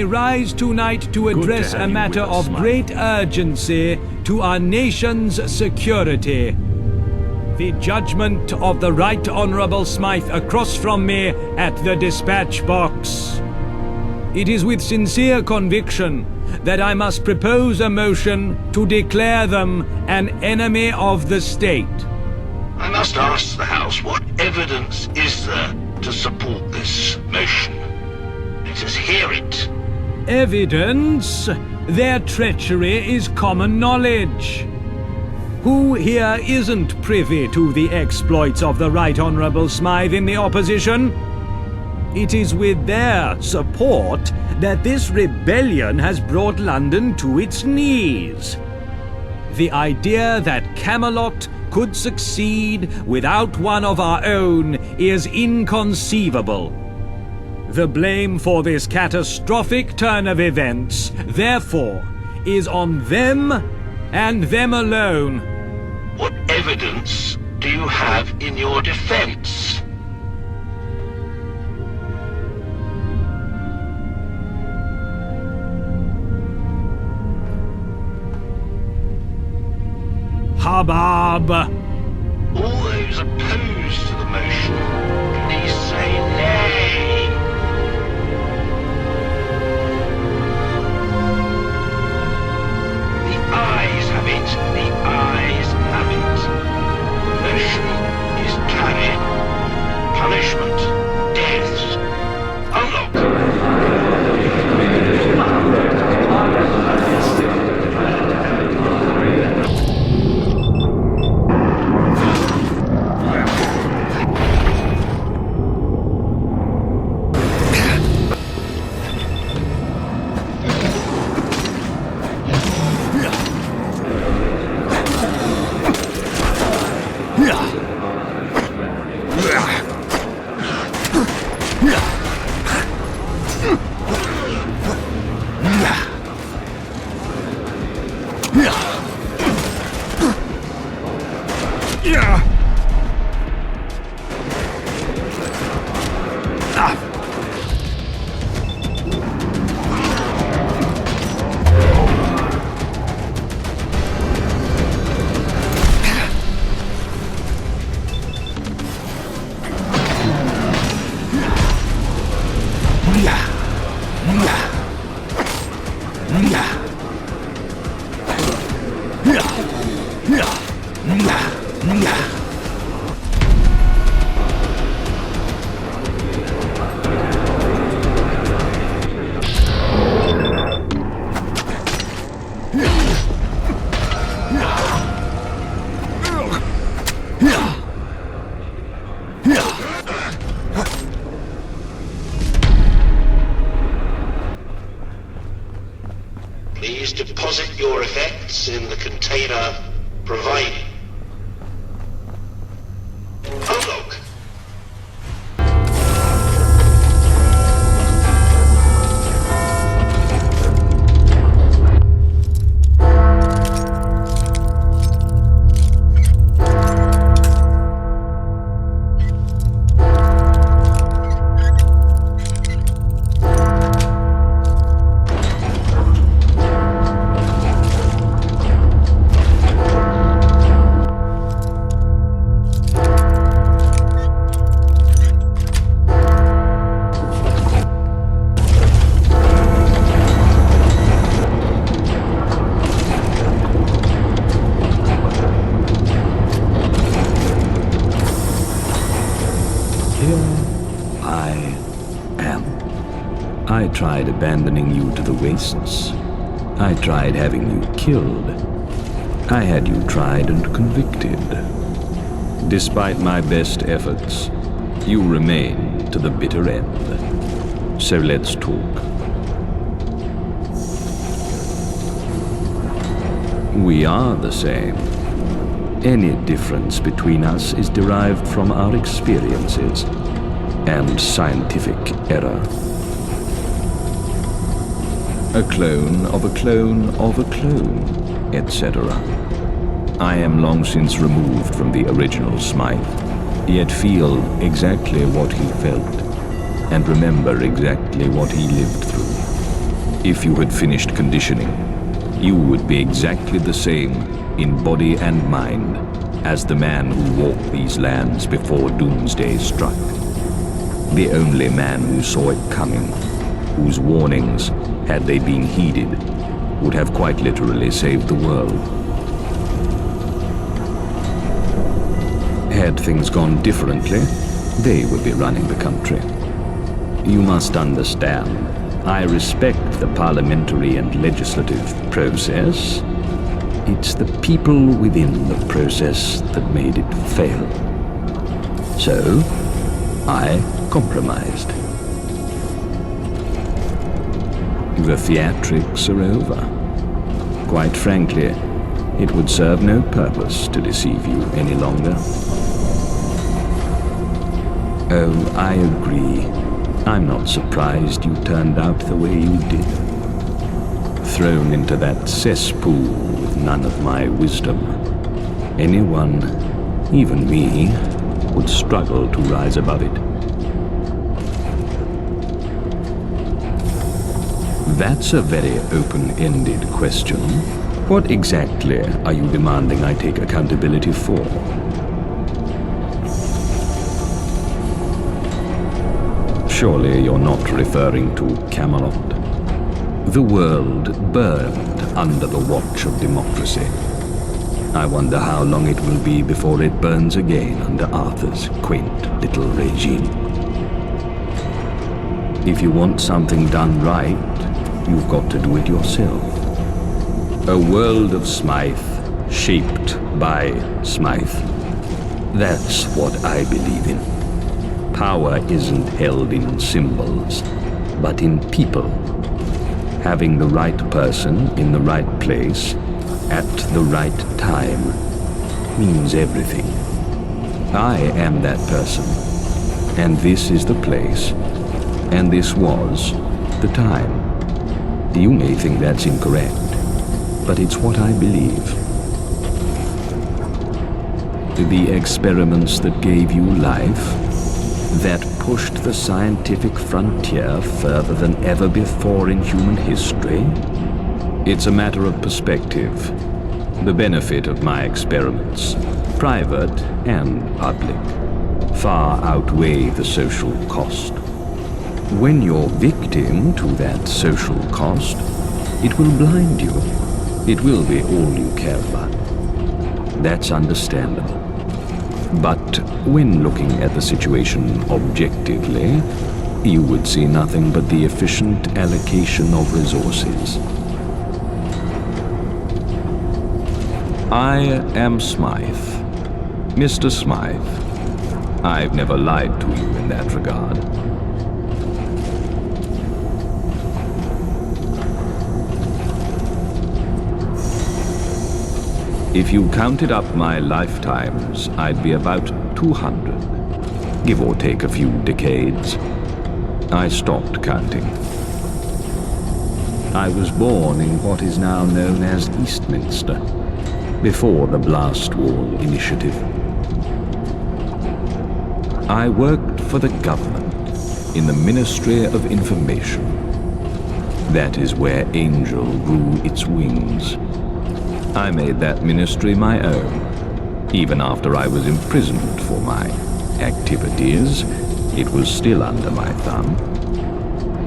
I rise tonight to address a matter of great urgency to our nation's security. The judgment of the Right Honourable Smythe across from me at the dispatch box. It is with sincere conviction that I must propose a motion to declare them an enemy of the state. I must ask the House, what evidence is there to support this motion? Let us hear it. Evidence? Their treachery is common knowledge. Who here isn't privy to the exploits of the Right Honourable Smythe in the opposition? It is with their support that this rebellion has brought London to its knees. The idea that Camelot could succeed without one of our own is inconceivable. The blame for this catastrophic turn of events, therefore, is on them and them alone. What evidence do you have in your defense? Hubbub! All those opposed to the motion, please say nay. The ayes have it. The ayes have it. The motion is carried. Punishment, death. Unlock. Please deposit your effects in the container provided. Prologue. I tried abandoning you to the wastes. I tried having you killed. I had you tried and convicted. Despite my best efforts, you remain to the bitter end. So let's talk. We are the same. Any difference between us is derived from our experiences and scientific error. A clone of a clone of a clone, etc. I am long since removed from the original Smythe, yet feel exactly what he felt, and remember exactly what he lived through. If you had finished conditioning, you would be exactly the same in body and mind as the man who walked these lands before doomsday struck. The only man who saw it coming, whose warnings, had they been heeded, would have quite literally saved the world. Had things gone differently, they would be running the country. You must understand, I respect the parliamentary and legislative process. It's the people within the process that made it fail. So, I compromised. The theatrics are over. Quite frankly, it would serve no purpose to deceive you any longer. Oh, I agree. I'm not surprised you turned out the way you did. Thrown into that cesspool with none of my wisdom, anyone, even me, would struggle to rise above it. That's a very open-ended question. What exactly are you demanding I take accountability for? Surely you're not referring to Camelot. The world burned under the watch of democracy. I wonder how long it will be before it burns again under Arthur's quaint little regime. If you want something done right, you've got to do it yourself. A world of Smythe, shaped by Smythe. That's what I believe in. Power isn't held in symbols, but in people. Having the right person in the right place at the right time means everything. I am that person, and this is the place, and this was the time. You may think that's incorrect, but it's what I believe. The experiments that gave you life, that pushed the scientific frontier further than ever before in human history, it's a matter of perspective. The benefit of my experiments, private and public, far outweigh the social cost. When you're victim to that social cost, it will blind you. It will be all you care about. That's understandable. But when looking at the situation objectively, you would see nothing but the efficient allocation of resources. I am Smythe. Mr. Smythe. I've never lied to you in that regard. If you counted up my lifetimes, I'd be about 200, give or take a few decades. I stopped counting. I was born in what is now known as Eastminster, before the Blast Wall Initiative. I worked for the government in the Ministry of Information. That is where Angel grew its wings. I made that ministry my own. Even after I was imprisoned for my activities, it was still under my thumb.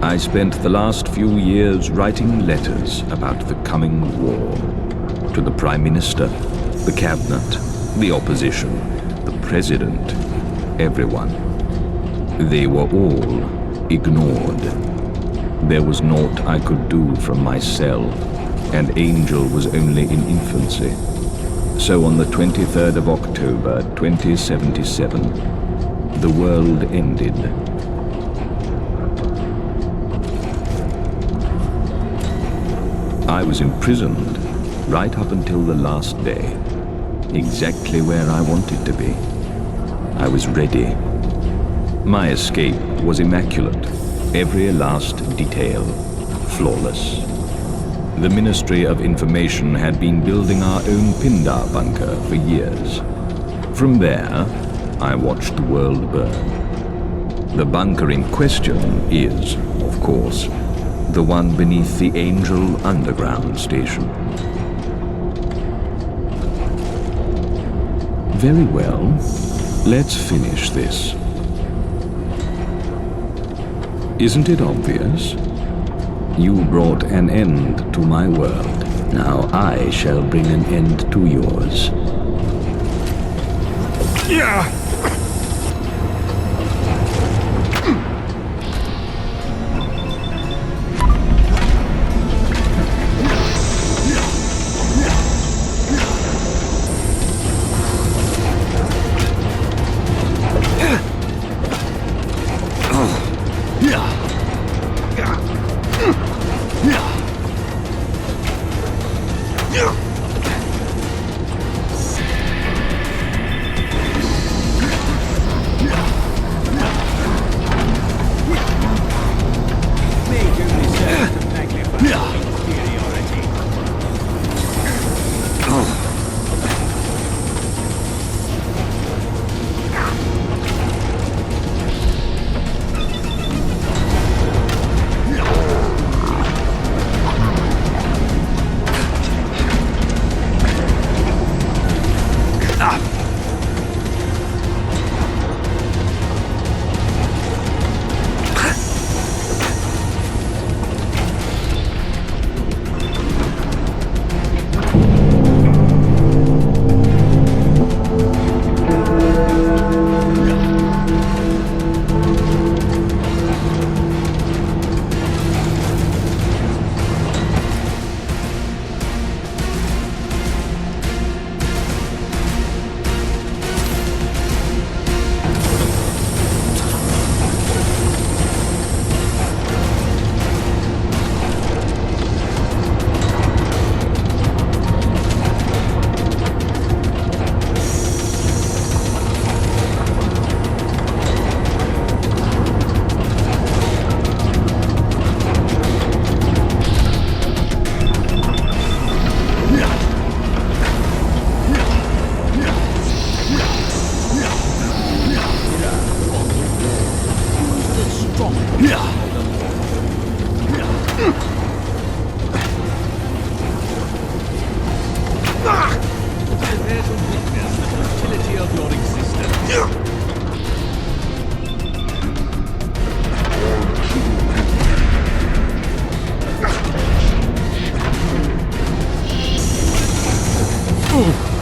I spent the last few years writing letters about the coming war to the Prime Minister, the Cabinet, the Opposition, the President, everyone. They were all ignored. There was naught I could do from my cell, and Angel was only in infancy. So on the 23rd of October, 2077, the world ended. I was imprisoned right up until the last day, exactly where I wanted to be. I was ready. My escape was immaculate, every last detail flawless. The Ministry of Information had been building our own Pindar bunker for years. From there, I watched the world burn. The bunker in question is, of course, the one beneath the Angel Underground Station. Very well, let's finish this. Isn't it obvious? You brought an end to my world. Now I shall bring an end to yours. Yeah! Ooh.